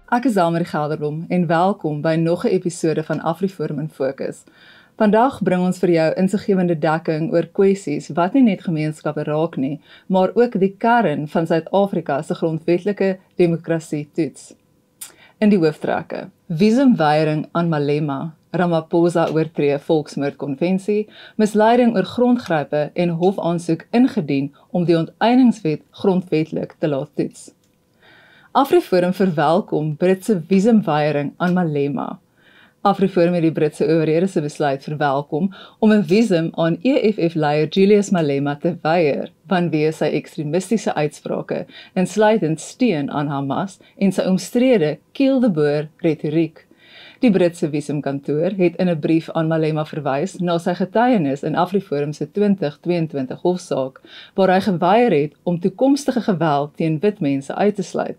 Ek is Elmarie Gelderblom en welkom by nog 'n episode van AfriForum in Fokus. Vandag bring ons vir jou insiggewende dekking oor kwessies wat nie net gemeenskappe raak nie, maar ook die kern van Suid-Afrika se grondwetlike demokrasie toets. In die hooftrekke: visumweiering aan Malema, Ramaphosa oortree Volksmoordkonvensie, misleiding oor grondgrype en hofaansoek ingedien om die onteieningswet grondwetlik te laat toets. AfriForum verwelkom Britse visumweiering aan Malema. AfriForum het die Britse owerhede se besluit verwelkom om 'n visum aan EFF-leier Julius Malema te weier vanweë sy ekstremistiese uitsprake, insluitend steun aan Hamas en sy omstrede kill the Boer retoriek. Die Britse visumkantoor het in 'n brief aan Malema verwys na sy getuienis in AfriForum se 2022 hofsaak, waar hy geweier het om toekomstige geweld teen wit mense uit te sluit.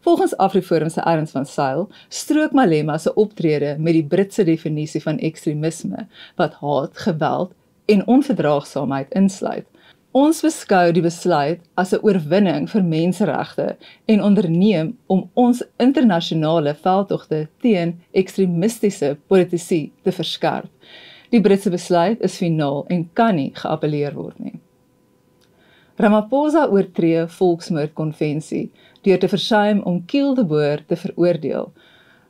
Volgens AfriForum se Ernst van Sail strook Malema se optrede met die Britse definisie van ekstremisme, wat haat, geweld en onverdraagsaamheid insluit. Ons beskou die besluit as 'n oorwinning vir menseregte en onderneem om ons internasionale veldtogte teen ekstremistiese politici te verskerp. Die Britse besluit is finaal en kan nie geappeleer word nie. Ramaphosa oortree Volksmoordkonvensie deur te versuim om kill the Boer te veroordeel.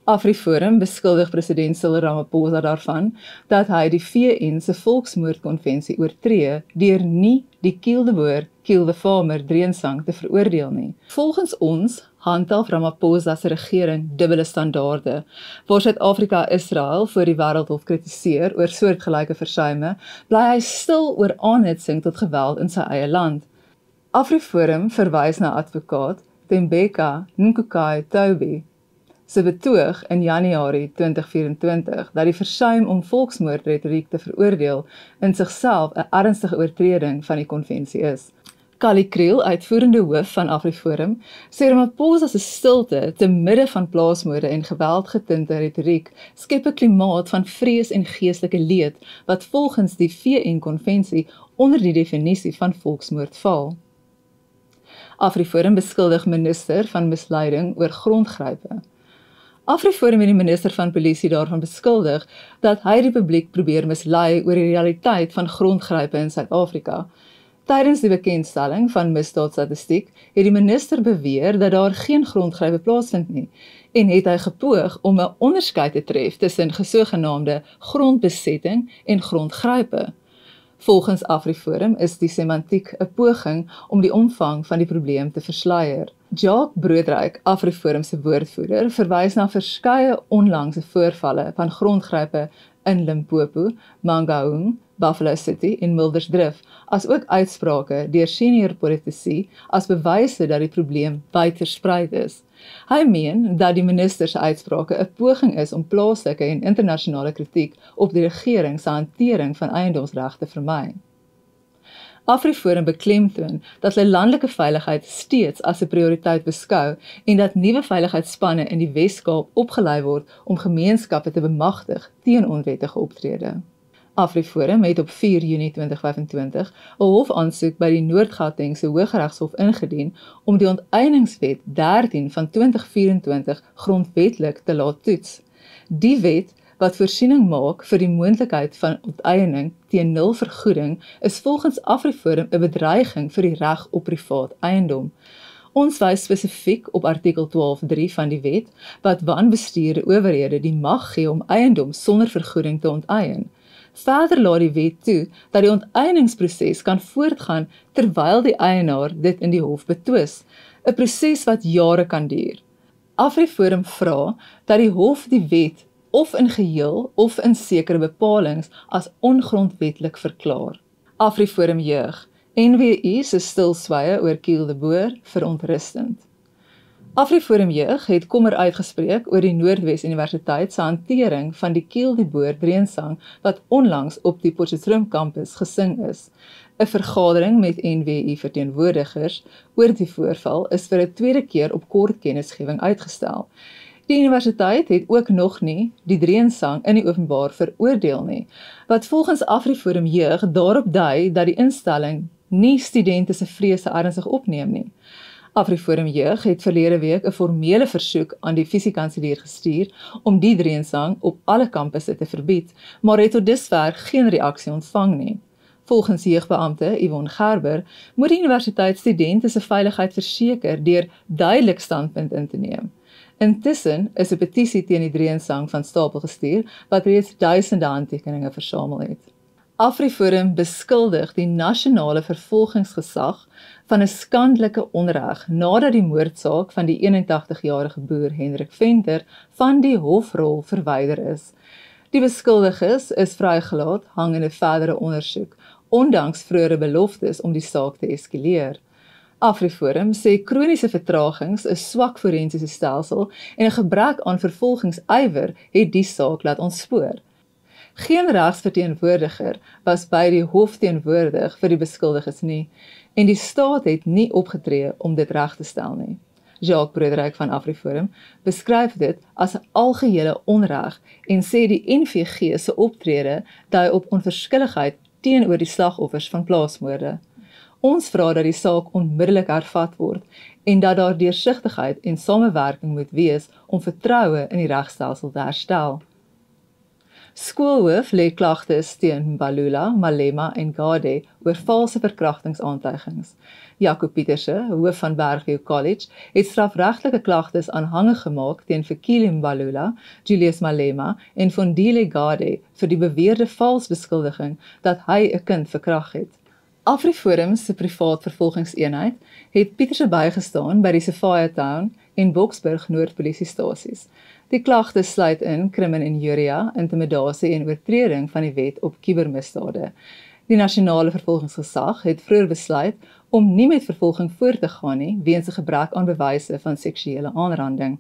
AfriForum beskuldig president Cyril Ramaphosa daarvan dat hy die VN se Volksmoordkonvensie oortree deur nie die kill the Boer, kill the farmer dreensang te veroordeel nie. Volgens ons handhaaf Ramaphosa se regering dubbele standaarde, waar Suid-Afrika Israel voor die wêreldhof kritiseer oor soortgelyke versuime, bly hy stil oor aanhitsing tot geweld in sy eie land. AfriForum verwys na advokaat Thembeka Nkukai-Toby se betoog in Januarie 2024 dat die versuim om volksmoordretoriek te veroordeel in sigself 'n ernstige oortreding van die konvensie is. Kali Kriel, uitvoerende hoof van AfriForum, sê Ramaphosa se stilte te midde van plaasmoorde en geweldgetinte retoriek skep 'n klimaat van vrees en geestelike leed wat volgens die VN-konvensie onder die definisie van volksmoord val. AfriForum beskuldig minister van misleiding oor grondgrype. AfriForum het die minister van polisie daarvan beskuldig dat hy die publiek probeer mislei oor die realiteit van grondgrype in Suid-Afrika. Tydens die bekendstelling van misdaadstatistiek het die minister beweer dat daar geen grondgrype plaasvind nie en het hy gepoog om 'n onderskeid te tref tussen gesogenaamde grondbesetting en grondgrype. Volgens AfriForum is die semantiek 'n poging om die omvang van die probleem te versluier. Jacques Broodryk, AfriForum se woordvoerder, verwys na verskeie onlangse voorvalle van grondgrype in Limpopo, Mangaung, Buffalo City en Mildersdrift, as ook uitsprake deur senior politici as bewyse dat die probleem wyd versprei is. Hy meen dat die minister se uitsprake 'n poging is om plaaslike en internasionale kritiek op die regering se hantering van eiendomsreg te vermy. AfriForum beklemtoon dat hulle landelike veiligheid steeds as 'n prioriteit beskou en dat nuwe veiligheidsspanne in die Wes-Kaap opgelei word om gemeenskappe te bemagtig teen onwettige optrede. AfriForum het op 4 Junie 2025 'n hofaansoek by die Noord-Gautengse Hooggeregshof ingedien om die onteieningswet 13 van 2024 grondwetlik te laat toets. Die wet, wat voorsiening maak vir die moontlikheid van onteiening teen nul vergoeding, is volgens AfriForum 'n bedreiging vir die reg op privaat eiendom. Ons wys spesifiek op artikel 12.3 van die wet, wat wanbestuurde owerhede die mag gee om eiendom sonder vergoeding te onteien. Verder laat die wet toe dat die onteieningsproses kan voortgaan terwyl die eienaar dit in die hof betwis, 'n proses wat jare kan duur. AfriForum vra dat die hof die wet of in geheel of in sekere bepalings as ongrondwetlik verklaar. AfriForum jeug, NWU se stilswye oor kill the Boer verontrustend. AfriForum jeug het kommer uitgespreek oor die Noordwes Universiteit se hantering van die kill the Boer dreensang wat onlangs op die Potchefstroom kampus gesing is. 'n Vergadering met NWU verteenwoordigers oor die voorval is vir 'n tweede keer op kort kennisgewing uitgestel. Die universiteit het ook nog nie die dreensang in die openbaar veroordeel nie, wat volgens AfriForum jeug daarop dui dat die instelling nie studente se vrese ernstig opneem nie. AfriForum Jeug het verlede week 'n formele versoek aan die visiekanselier gestuur om die dreensang op alle kampusse te verbied, maar het tot dusver geen reaksie ontvang nie. Volgens jeugbeampte Yvonne Gerber moet die universiteit studente se veiligheid verseker deur duidelik standpunt in te neem. Intussen is 'n petisie teen die dreensang van stapel gestuur wat reeds duisende handtekeninge versamel het. AfriForum beskuldig die nasionale vervolgingsgesag van 'n skandelike onreg nadat die moordsaak van die 81-jarige boer Hendrik Venter van die hofrol verwyder is. Die beskuldiges is vrygelaat hangende verdere ondersoek, ondanks vroeëre beloftes om die saak te eskaleer. AfriForum sê kroniese vertragings, 'n swak forensiese stelsel en 'n gebrek aan vervolgingsywer het die saak laat ontspoor. Geen regsverteenwoordiger was by die hof teenwoordig vir die beskuldiges nie, en die staat het nie opgetree om dit reg te stel nie. Jacques Broederyk van AfriForum beskryf dit as 'n algehele onreg en sê die NVG se optrede dui op onverskilligheid teenoor die slagoffers van plaasmoorde. Ons vra dat die saak onmiddellik hervat word en dat daar deursigtigheid en samewerking moet wees om vertroue in die regstelsel te herstel. Skoolhoof lê klagtes teen Mbalula, Malema en Gade oor valse verkrachtingsaantuigings. Jaco Pieterse, hoof van Bergview College, het strafregtelike klagtes aanhangig gemaak teen Fikile Mbalula, Julius Malema en Fondile Gade vir die beweerde vals beskuldiging dat hy 'n kind verkragt het. AfriForum se privaat vervolgingseenheid het Pieterse bygestaan by die Sophia Town en Boksburg Noord polisiestasies. Die klagtes sluit in crimen injuria, intimidasie en oortreding van die wet op kubermisdade. Die nasionale vervolgingsgesag het vroeër besluit om nie met vervolging voort te gaan nie weens 'n gebrek aan bewyse van seksuele aanranding.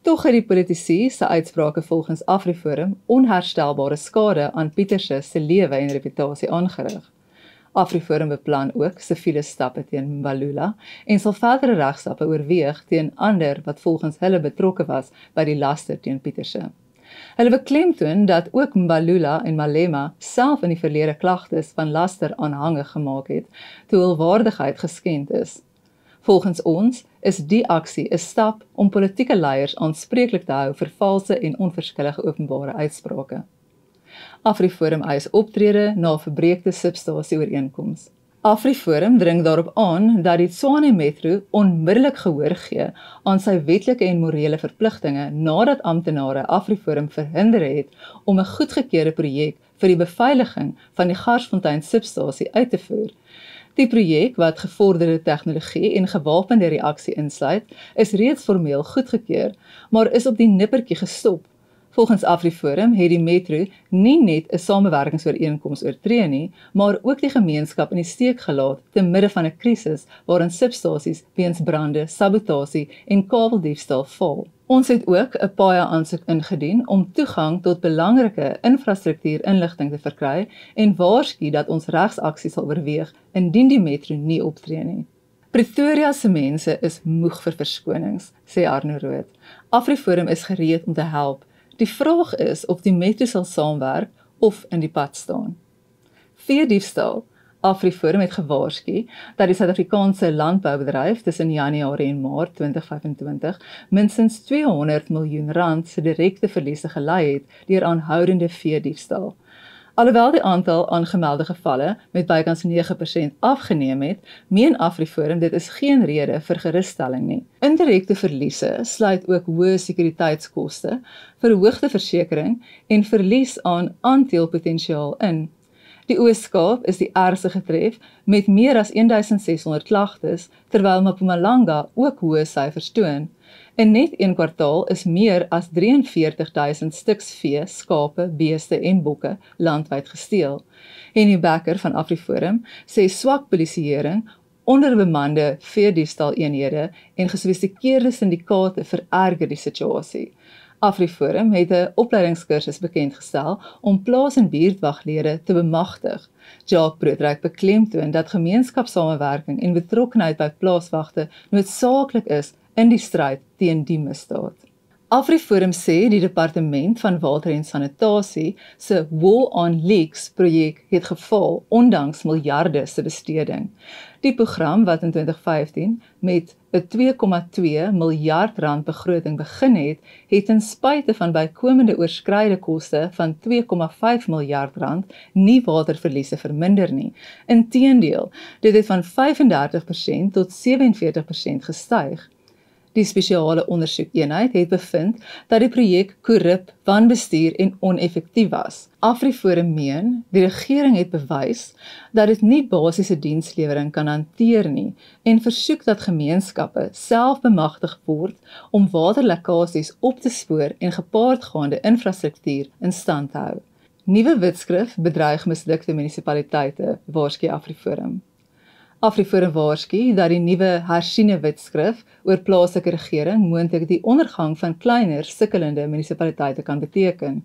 Tog het die politici se uitsprake volgens AfriForum onherstelbare skade aan Pieterse se lewe en reputasie aangerig. AfriForum beplan ook siviele stappe teen Mbalula en sal verdere regstappe oorweeg teen ander wat volgens hulle betrokke was by die laster teen Pieterse. Hulle beklemtoon dat ook Mbalula en Malema self in die verlede klagtes van laster aanhangig gemaak het, toe hul waardigheid geskend is. Volgens ons is die aksie 'n stap om politieke leiers aanspreeklik te hou vir valse en onverskillige openbare uitsprake. AfriForum eis optrede na verbreekte substasie-ooreenkoms. AfriForum dring daarop aan dat die Tshwane Metro onmiddellik gehoor gee aan sy wetlike en morele verpligtinge nadat amptenare AfriForum verhinder het om 'n goedgekeurde projek vir die beveiliging van die Garsfontein substasie uit te voer. Die projek, wat gevorderde tegnologie en gewapende reaksie insluit, is reeds formeel goedgekeur, maar is op die nippertjie gestop. Volgens AfriForum het die Metro nie net 'n samewerkingsooreenkoms oortree nie, maar ook die gemeenskap in die steek gelaat te midde van 'n krisis waarin substasies weens brande, sabotasie en kabeldiefstal val. Ons het ook 'n PAIA-aansoek ingedien om toegang tot belangrike infrastruktuurinligting te verkry en waarsku dat ons regsaksie sal oorweeg indien die Metro nie optree nie. Pretoria se mense is moeg vir verskonings, sê Arno Rood. AfriForum is gereed om te help. Die vraag is of die Metro sal saamwerk of in die pad staan. Veediefstal. AfriForum het gewaarsku dat die Suid-Afrikaanse landboubedryf tussen Januarie en Maart 2025 minstens R200 miljoen se direkte verliese gelei het deur aanhoudende veediefstal. Alhoewel die aantal aangemelde gevalle met bykans 9% afgeneem het, meen AfriForum dit is geen rede vir gerusstelling nie. Indirekte verliese sluit ook hoë sekuriteitskoste, verhoogde versekering en verlies aan aanteelpotensiaal in. Die Oos-Kaap is die ergste getref met meer as 1600 klagtes, terwyl Mpumalanga ook hoë syfers toon. In net een kwartaal is meer as 43.000 stuks vee, skape, beeste en bokke landwyd gesteel. Henny Becker van AfriForum sê swak polisieering, onderbemande veediefstal-eenhede en gesofistikeerde syndikaate vererger die situasie. AfriForum het 'n opleidingskursus bekendgestel om plaas- en buurtwaglede te bemagtig. Jacques Broederyk beklemtoon dat gemeenskapssamewerking en betrokkenheid by plaaswagte noodsaaklik is in die stryd teen die misdaad. AfriForum sê die Departement van Water en Sanitasie se War on Leaks projek het gefaal ondanks miljarde se besteding. Die program wat in 2015 met 'n 2,2 miljard rand begroting begin het, het ten spyte van bykomende oorskryde koste van 2,5 miljard rand nie waterverliese verminder nie. Inteendeel, dit het van 35% tot 47% gestyg. Die spesiale ondersoekeenheid het bevind dat die projek korrup, wanbestuur en oneffektief was. AfriForum meen, die regering het bewys dat dit nie basiese dienslewering kan hanteer nie en versoek dat gemeenskappe self bemagtig word om waterlekkasies op te spoor en gepaardgaande infrastruktuur in stand te hou. Nuwe wetskrif bedreig mislukte munisipaliteite, waarsku AfriForum. AfriForum waarsku dat die nuwe hersiene wetskrif oor plaaslike regering moontlik die ondergang van kleiner, sukkelende munisipaliteite kan beteken.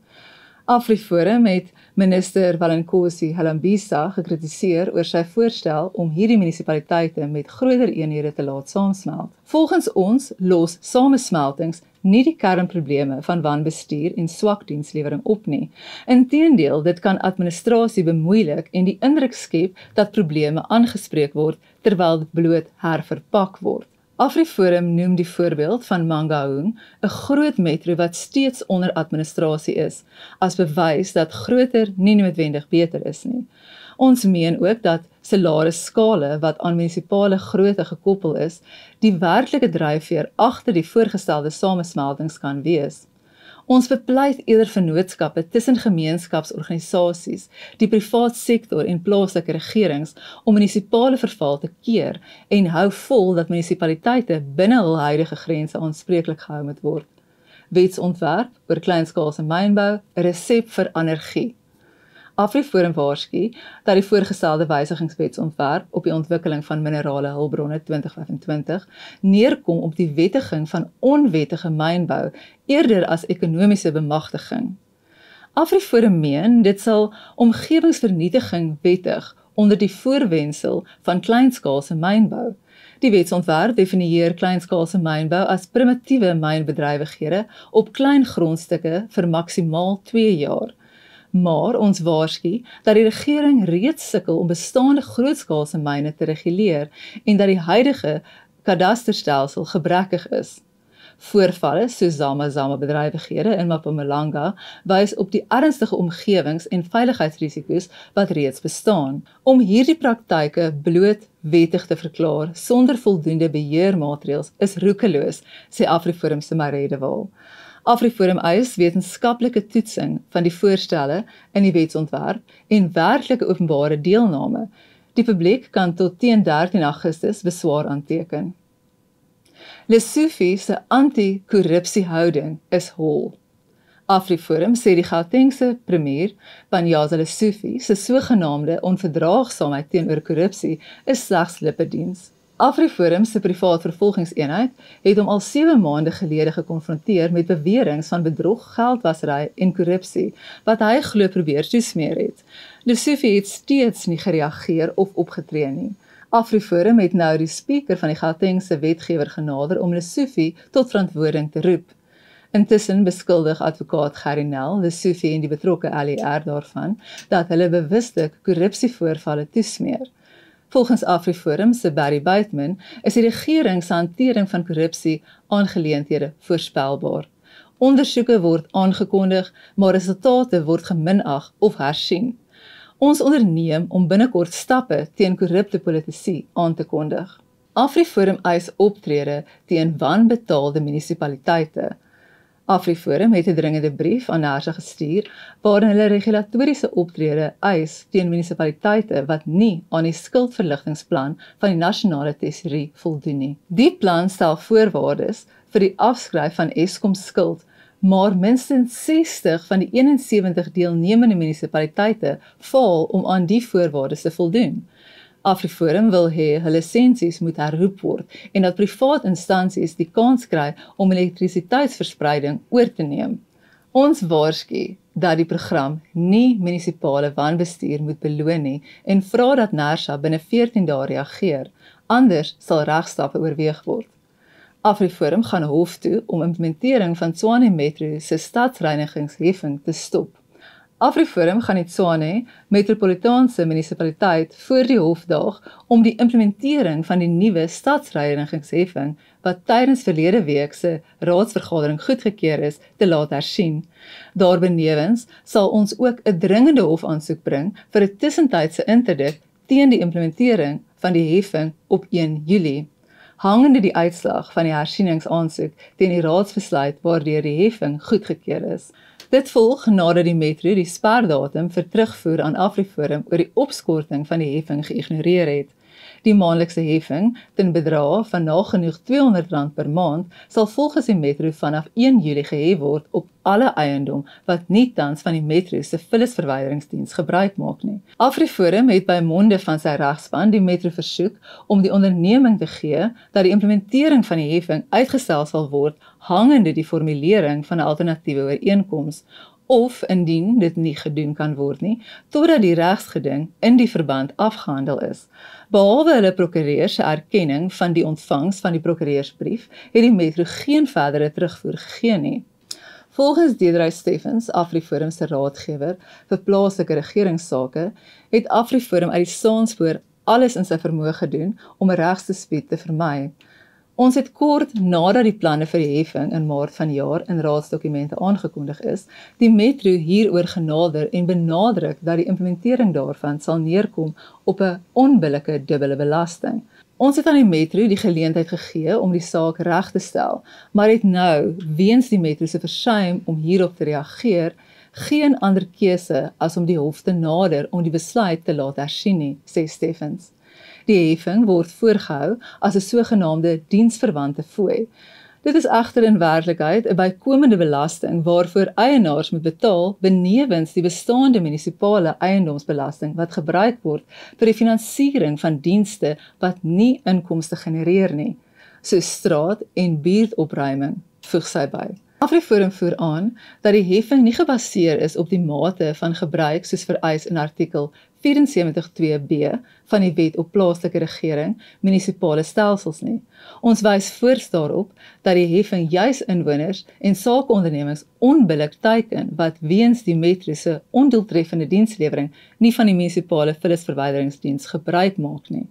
AfriForum het minister Valenkosi Halambisa gekritiseer oor sy voorstel om hierdie munisipaliteite met groter eenhede te laat saamsmelt. Volgens ons los samesmeltings nie die kernprobleme van wanbestuur en swak dienslewering op nie. Inteendeel, dit kan administrasie bemoeilik en die indruk skep dat probleme aangespreek word terwyl dit bloot herverpak word. AfriForum noem die voorbeeld van Mangaung, 'n groot metro wat steeds onder administrasie is, as bewys dat groter nie noodwendig beter is nie. Ons meen ook dat salarisskale wat aan munisipale grootte gekoppel is, die werklike dryfveer agter die voorgestelde samesmeltings kan wees. Ons bepleit eerder vennootskappe tussen gemeenskapsorganisasies, die privaat sektor en plaaslike regerings om munisipale verval te keer en hou vol dat munisipaliteite binne hul huidige grense aanspreeklik gehou moet word. Wetsontwerp oor kleinskaalse mynbou, 'n resep vir anargie. AfriForum waarsku dat die voorgestelde wysigingswetsontwerp op die ontwikkeling van minerale hulpbronne 2025 neerkom op die wettiging van onwettige mynbou eerder as ekonomiese bemagtiging. AfriForum meen dit sal omgewingsvernietiging wettig onder die voorwendsel van kleinskaalse mynbou. Die wetsontwerp definieer kleinskaalse mynbou as primitiewe mynbedrywighede op klein grondstukke vir maksimaal 2 jaar. Maar ons waarsku dat die regering reeds sukkel om bestaande grootskaalse myne te reguleer en dat die huidige kadasterstelsel gebrekkig is. Voorvalle soos Zama bedrywighede in Mpumalanga wys op die ernstige omgewings- en veiligheidsrisiko's wat reeds bestaan. Om hierdie praktyke bloot wettig te verklaar sonder voldoende beheermaatreëls is roekeloos, sê AfriForum se Maree de Waal. AfriForum eis wetenskaplike toetsing van die voorstelle in die wetsontwerp en werklike openbare deelname. Die publiek kan tot teen 13 Augustus beswaar aanteken. Lesofie se anti-korrupsiehouding is hol. AfriForum sê die Gautengse premier, Panyaza Lesofie, se sogenaamde onverdraagsaamheid teenoor korrupsie is slegs lippediens. AfriForum se privaat vervolgingseenheid het hom al 7 maande gelede gekonfronteer met beweringe van bedrog, geldwasery en korrupsie, wat hy glo probeer toesmeer het. Lesofie het steeds nie gereageer of opgetree nie. AfriForum het nou die spreker van die Gautengse wetgewer genader om Lesofie tot verantwoording te roep. Intussen beskuldig advokaat Gerry Nel, Lesofie en die betrokke LER daarvan, dat hulle bewuslik korrupsievoorvalle toesmeer. Volgens AfriForum se Barry Bateman is die regering se hantering van korrupsie aangeleenthede voorspelbaar. Ondersoeke word aangekondig, maar resultate word geminag of hersien. Ons onderneem om binnekort stappe teen korrupte politici aan te kondig. AfriForum eis optrede teen wanbetaalde munisipaliteite. AfriForum het 'n dringende brief aan NERSA gestuur waarin hulle regulatoriese optrede eis teen munisipaliteite wat nie aan die skuldverligtingsplan van die nasionale tesourier voldoen nie. Die plan stel voorwaardes vir die afskryf van Eskom skuld, maar minstens 60 van die 71 deelnemende munisipaliteite faal om aan die voorwaardes te voldoen. AfriForum wil hê hulle lisensies moet herroep word en dat privaat instansies die kans kry om elektrisiteitsverspreiding oor te neem. Ons waarsku dat die program nie munisipale wanbestuur moet beloon nie en vra dat NERSA binne 14 dae reageer, anders sal regstappe oorweeg word. AfriForum gaan hof toe om implementering van Tshwane Metro se stadsreinigingsheffing te stop. AfriForum gaan die Tshwane Metropolitaanse Munisipaliteit voor die hof daag om die implementering van die nuwe stadsreinigingsheffing wat tydens verlede week se raadsvergadering goedgekeur is, te laat hersien. Daarbenewens sal ons ook 'n dringende hofaansoek bring vir 'n tussentydse interdikt teen die implementering van die heffing op 1 Julie. Hangende die uitslag van die hersieningsaansoek teen die raadsbesluit waardeur die heffing goedgekeur is. Dit volg nadat die Metro die sperdatum vir terugvoer aan AfriForum oor die opskorting van die heffing geïgnoreer het. Die maandelikse heffing, ten bedrae van nagenoeg R200 per maand, sal volgens die Metro vanaf 1 Julie gehef word op alle eiendom wat nie tans van die Metro se vullisverwyderingsdiens gebruik maak nie. AfriForum het by monde van sy regspan die Metro versoek om die onderneming te gee dat die implementering van die heffing uitgestel sal word hangende die formulering van 'n alternatiewe ooreenkoms, of indien dit nie gedoen kan word nie, totdat die regsgeding in die verband afgehandel is. Behalwe hulle prokureur se erkenning van die ontvangs van die prokureursbrief, het die Metro geen verdere terugvoer gegee nie. Volgens Deidre Steffens, AfriForum se raadgewer vir plaaslike regeringssake, het AfriForum uit die saanspoor alles in sy vermoë gedoen om 'n regsdispuut te vermy. Ons het kort nadat die planne vir die heffing in Maart vanjaar in raadsdokumente aangekondig is, die Metro hieroor genader en benadruk dat die implementering daarvan sal neerkom op 'n onbillike dubbele belasting. Ons het aan die Metro die geleentheid gegee om die saak reg te stel, maar het nou, weens die Metro se versuim om hierop te reageer, geen ander keuse as om die hof te nader om die besluit te laat hersien nie, sê Steffens. Die heffing word voorgehou as 'n sogenaamde diensverwante fooi. Dit is egter in werklikheid 'n bykomende belasting waarvoor eienaars moet betaal benewens die bestaande munisipale eiendomsbelasting wat gebruik word vir die finansiering van dienste wat nie inkomste genereer nie, soos straat- en buurtopruiming, voeg sy by. AfriForum voer aan dat die heffing nie gebaseer is op die mate van gebruik soos vereis in artikel 74(2)b van die Wet op Plaaslike Regering, munisipale stelsels nie. Ons wys voors daarop dat die heffing juis inwoners en sakeondernemings onbillik teiken wat weens die Metro se ondoeltreffende dienslewering nie van die munisipale vullisverwyderingsdiens gebruik maak nie.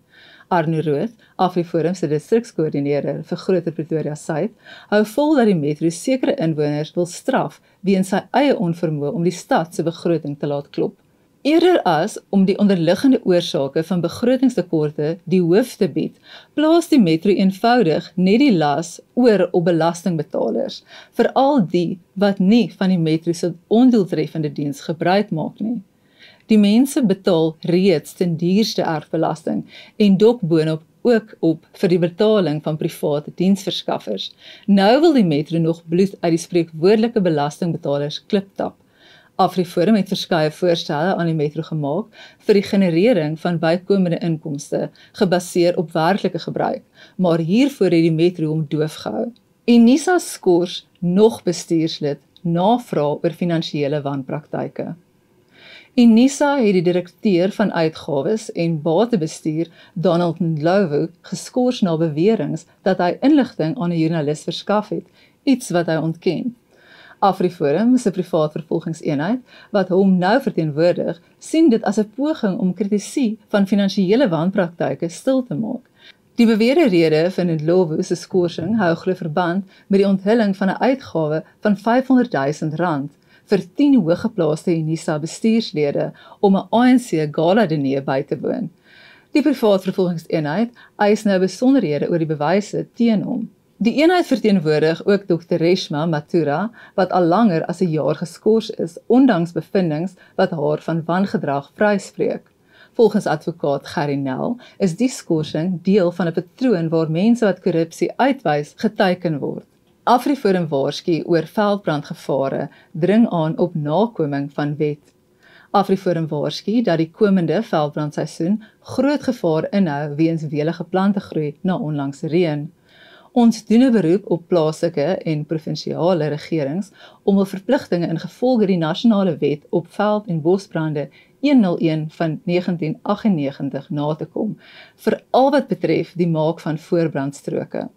Arno Rood, AfriForum se distrikskoördineerder vir Groter Pretoria Suid, hou vol dat die Metro sekere inwoners wil straf weens sy eie onvermoë om die stad se begroting te laat klop. Eerder as om die onderliggende oorsake van begrotingstekorte die hoof te bied, plaas die Metro eenvoudig net die las oor op belastingbetalers, veral die wat nie van die Metro se ondoeltreffende diens gebruik maak nie. Die mense betaal reeds ten duurste erfbelasting en dok boonop ook op vir die betaling van private diensverskaffers. Nou wil die Metro nog bloed uit die spreekwoordelike belastingbetalers kliptap. AfriForum het verskeie voorstelle aan die Metro gemaak vir die generering van bykomende inkomste, gebaseer op werklike gebruik, maar hiervoor het die Metro hom doof gehou. Unisa skors nog bestuurslid navraag oor finansiële wanpraktyke. Unisa het die direkteur van uitgawes en batebestuur, Donald Ndlovu, geskort na beweringe dat hy inligting aan 'n joernalis verskaf het, iets wat hy ontken. AfriForum, se privaat vervolgingseenheid, wat hom nou verteenwoordig, sien dit as 'n poging om kritisie van finansiële wanpraktyke stil te maak. Die beweerde rede van Ndlovu se skorsing hou glo verband met die onthulling van 'n uitgawe van R500 000 vir 10 hooggeplaaste Unisa bestuurslede om 'n ANC gala-diner by te woon. Die privaat vervolgingseenheid eis nou besonderhede oor die bewyse teen hom. Die eenheid verteenwoordig ook Dr. Reshma Mathura, wat al langer as 'n jaar geskort is, ondanks bevindings wat haar van wangedrag vryspreek. Volgens advokaat Gerry Nel is die skorsing deel van 'n patroon waar mense wat korrupsie uitwys geteiken word. AfriForum waarsku oor veldbrandgevare, dring aan op nakoming van wet. AfriForum waarsku dat die komende veldbrandseisoen groot gevaar inhou weens welige plantegroei na onlangse reën. Ons doen 'n beroep op plaaslike en provinsiale regerings om hul verpligtinge ingevolge die nasionale wet op veld- en bosbrande 101 van 1998 na te kom, veral wat betref die maak van voorbrandstroke.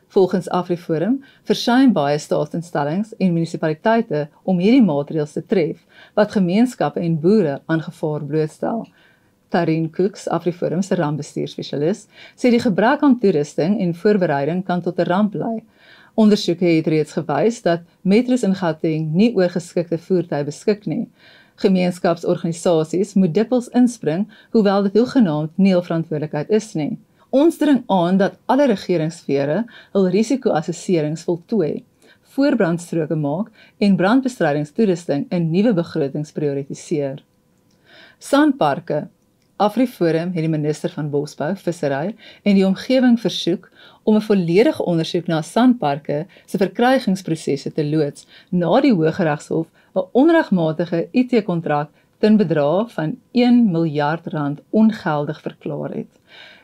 Volgens AfriForum versuim baie staatsinstellings en munisipaliteite om hierdie maatreëls te tref, wat gemeenskappe en boere aan gevaar blootstel. Tarien Cooks, AfriForum se rampbestuurspesialis, sê die gebrek aan toerusting en voorbereiding kan tot 'n ramp lei. Ondersoeke het reeds gewys dat metros in Gauteng nie oor geskikte voertuie beskik nie. Gemeenskapsorganisasies moet dikwels inspring, hoewel dit hoegenaamd nie hul verantwoordelikheid is nie. Ons dring aan dat alle regeringssfere hul risiko-assesserings voltooi, voorbrandstroke maak en brandbestrydingstoerusting in nuwe begrotings prioritiseer. Sandparke. AfriForum het die minister van Bosbou, Vissery en die omgewing versoek om 'n volledige ondersoek na sandparke se verkrygingsprosesse te loods na die Hooggeregshof 'n onregmatige IT-kontrak ten bedrag van R1 miljard ongeldig verklaar het.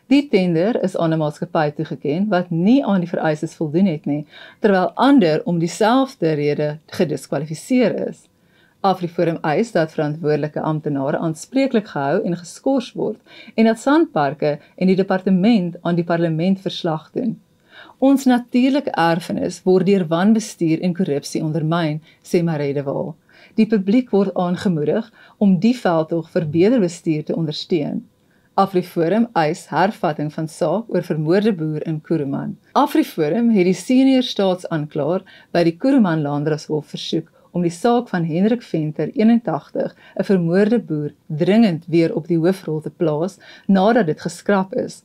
Die tender is aan 'n maatskappy toegeken wat nie aan die vereistes voldoen het nie, terwyl ander om dieselfde rede gediskwalifiseer is. AfriForum eis dat verantwoordelike amptenare aanspreeklik gehou en geskort word en dat Sandparke en die departement aan die parlement verslag doen. Ons natuurlike erfenis word deur wanbestuur en korrupsie ondermyn, sê Maree de Waal. Die publiek word aangemoedig om die veldtog vir beter bestuur te ondersteun. AfriForum eis hervatting van saak oor vermoorde boer in Kuruman. AfriForum het die senior staatsaanklaer by die Kuruman Landdroshof versoek om die saak van Hendrik Venter, 81, 'n vermoorde boer, dringend weer op die hoofrol te plaas nadat dit geskraap is.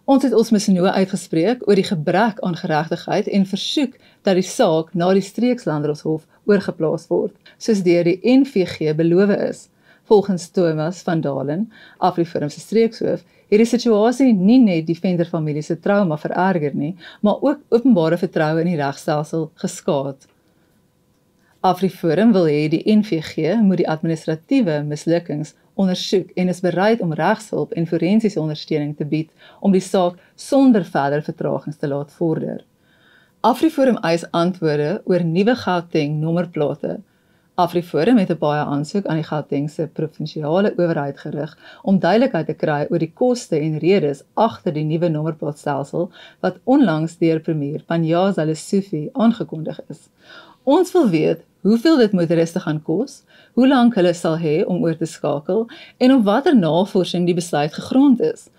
Ons het ons misnoë uitgespreek oor die gebrek aan geregtigheid en versoek dat die saak na die Streekslanddroshof oorgeplaas word, soos deur die NVG beloof is. Volgens Thomas van Dalen, AfriForum se streekshoof, het die situasie nie net die Venter-familie se trauma vererger nie, maar ook openbare vertroue in die regstelsel geskaad. AfriForum wil hê die NVG moet die administratiewe mislukkings ondersoek en is bereid om regshulp en forensiese ondersteuning te bied om die saak sonder verdere vertragings te laat vorder. AfriForum eis antwoorde oor nuwe Gauteng nommerplate. AfriForum het 'n baie aansoek aan die Gautengse provinsiale owerheid gerig om duidelikheid te kry oor die koste en redes agter die nuwe nommerplaatstelsel wat onlangs deur premier Panyaza Lesufi aangekondig is. Ons wil weet hoeveel dit motoriste gaan kos, hoe lank hulle sal hê om oor te skakel en op watter navorsing die besluit gegrond is.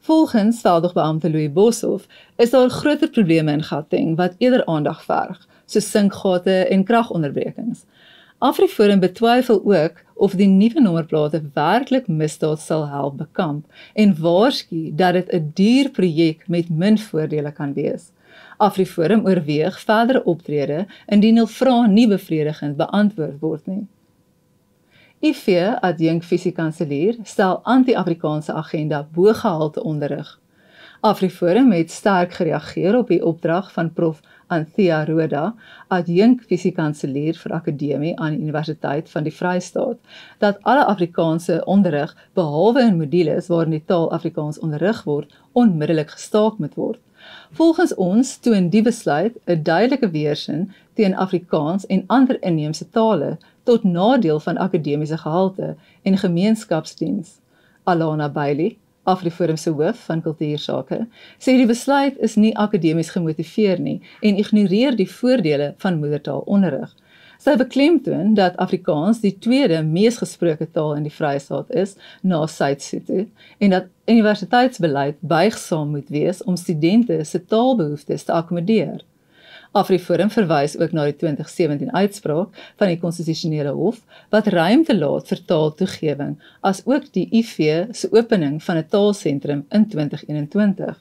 Volgens veldtogbeampte Louis Boshoff is daar groter probleme in Gauteng wat eerder aandag verg, soos sinkgate en kragonderbrekings. AfriForum betwyfel ook of die nuwe nommerplate werklik misdaad sal help bekamp en waarsku dat dit 'n duur projek met min voordele kan wees. AfriForum oorweeg verdere optrede indien hul vrae nie bevredigend beantwoord word nie. IV adjunk fisiekanselier stel anti-Afrikaanse agenda bo gehalte onderrig. AfriForum het sterk gereageer op die opdrag van Prof. Anthea Roda, adjunk fisiekanselier vir akademie aan die Universiteit van die Vrystaat, dat alle Afrikaanse onderrig, behalwe in modules waarin die taal Afrikaans onderrig word, onmiddellik gestaak moet word. Volgens ons toon die besluit 'n duidelike weerstand teen Afrikaans en ander inheemse tale tot nadeel van akademiese gehalte en gemeenskapsdiens. Alana Bailey, AfriForum se hoof van kultuursake, sê die besluit is nie akademies gemotiveer nie en ignoreer die voordele van moedertaalonderrig. Sy beklemtoon dat Afrikaans die tweede mees gesproke taal in die Vrystaat is na Suid-Sotho en dat universiteitsbeleid buigsaam moet wees om studente se taalbehoeftes te akkommodeer. AfriForum verwys ook na die 2017 uitspraak van die konstitusionele hof wat ruimte laat vir taaltoegewing, as ook die IV se opening van 'n taalsentrum in 2021.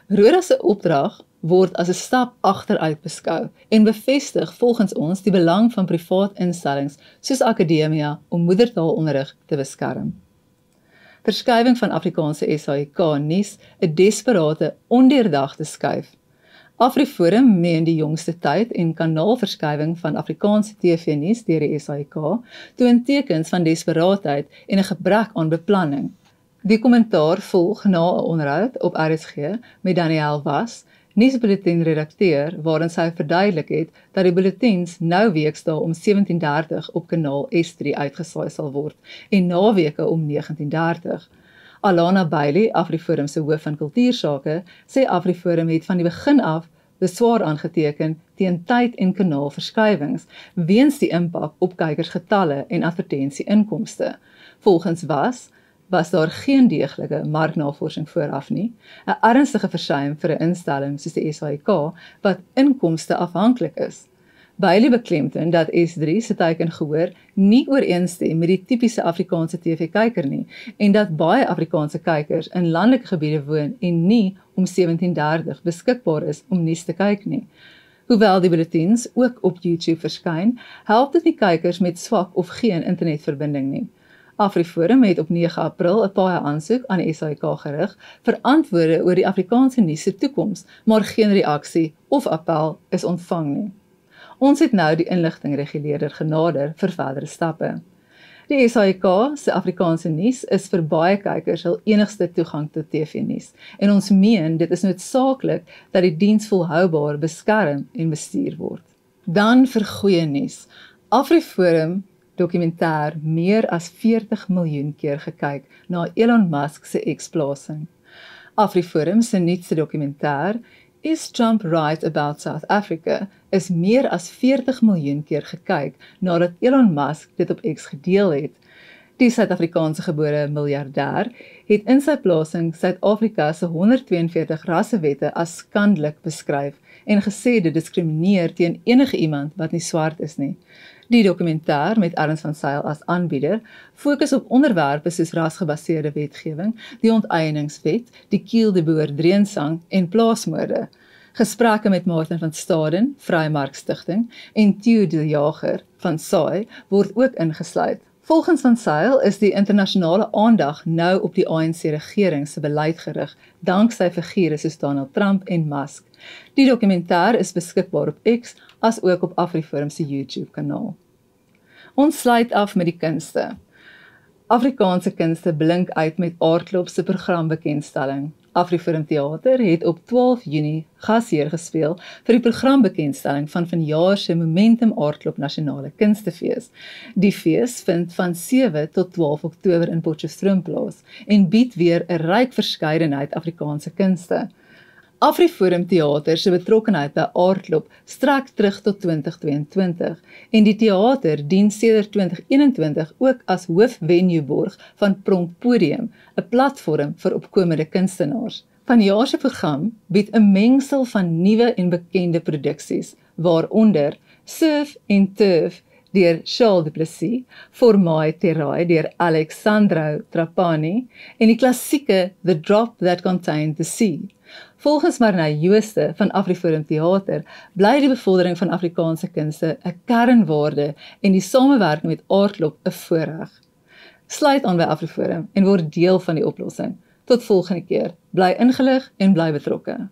Roda se opdrag word as 'n stap agteruit beskou en bevestig volgens ons die belang van privaat instellings soos akademia om moedertaalonderrig te beskerm. Verskuiwing van Afrikaanse SAIK nuus, 'n desperate, ondeurdagte skuif. AfriForum meen die jongste tyd en kanaalverskuiwing van Afrikaanse TV-nuus deur die SAIK toon tekens van desperaatheid en 'n gebrek aan beplanning. Die kommentaar volg na 'n onderhoud op RSG met Danielle Was, nuusbulletin-redakteur, waarin sy verduidelik het dat die bulletins nou weksdae om 17:30 op kanaal S3 uitgesaai sal word en naweke om 19:30. Alana Bailey, AfriForum se hoof van kultuursake, sê AfriForum het van die begin af dis swaar aangeteken teen tyd- en kanaalverskywings weens die impak op kykersgetalle en advertensie-inkomste. Volgens was daar geen deeglike marknavorsing vooraf nie, 'n ernstige versuim vir 'n instelling soos die SAIK wat inkomste afhanklik is. Bailey beklemtoon dat S3 se teiken gehoor nie ooreenstem met die tipiese Afrikaanse TV-kyker nie en dat baie Afrikaanse kykers in landelike gebiede woon en nie om 17:30 beskikbaar is om nuus te kyk nie. Hoewel die bulletins ook op YouTube verskyn, help dit nie kykers met swak of geen internetverbinding nie. AfriForum het op 9 April 'n paaie-aansoek aan die SAIK gerig vir antwoorde oor die Afrikaanse nuus se toekoms, maar geen reaksie of appel is ontvang nie. Ons het nou die inligtingreguleerder genader vir verdere stappe. Die SAIK se Afrikaanse nuus is vir baie kykers hul enigste toegang tot TV-nuus en ons meen dit is noodsaaklik dat die diens volhoubaar beskerm en bestuur word. Dan vir goeie nuus. AfriForum dokumentêr meer as 40 miljoen keer gekyk na Elon Musk se X-plasing. AfriForum se nuutste dokumentêr Is Trump Right About South Africa is meer as 40 miljoen keer gekyk nadat Elon Musk dit op X gedeel het. Die Suid-Afrikaanse gebore miljardêr het in sy plasing Suid-Afrika se 142 rassewette as skandelik beskryf en gesê dit diskrimineer teen enige iemand wat nie swart is nie. Die dokumentêr met Ernst van Zyl as aanbieder fokus op onderwerpe soos rasgebaseerde wetgewing, die onteieningswet, die Kiel de Boer dreensang en plaasmoorde. Gesprekke met Martin van Staden, Vrymark Stichting en Theo de Jager van SAI word ook ingesluit. Volgens van Zyl is die internasionale aandag nou op die ANC-regering se beleid gerig, danksy figure soos Donald Trump en Musk. Die dokumentêr is beskikbaar op X, as ook op AfriForum se YouTube-kanaal. Ons sluit af met die kunste. Afrikaanse kunste blink uit met Aardklop se programbekendstelling. AfriForum Theater het op 12 Junie gasheer gespeel vir die programbekendstelling van vanjaar se Momentum Aardklop Nasionale Kunstefees. Die fees vind van 7 tot 12 Oktober in Potchefstroom plaas en bied weer 'n ryk verskeidenheid Afrikaanse kunste. AfriForum Theater se betrokkenheid by Aardklop strek terug tot 2022 en die theater dien sedert 2021 ook as hoofvenueborg van Pronk Podium, 'n platform vir opkomende kunstenaars. Vanjaar se program bied 'n mengsel van nuwe en bekende produksies, waaronder Surf en Turf deur Charles du Plessis, Formai Terai deur Alexandro Trapani en die klassieke The Drop That Contained the Sea. Volgens Marnay Jooste van AfriForum Theater bly die bevordering van Afrikaanse kunste 'n kernwaarde en die samewerking met Aardklop 'n voorreg. Sluit aan by AfriForum en word deel van die oplossing. Tot volgende keer, bly ingelig en bly betrokke.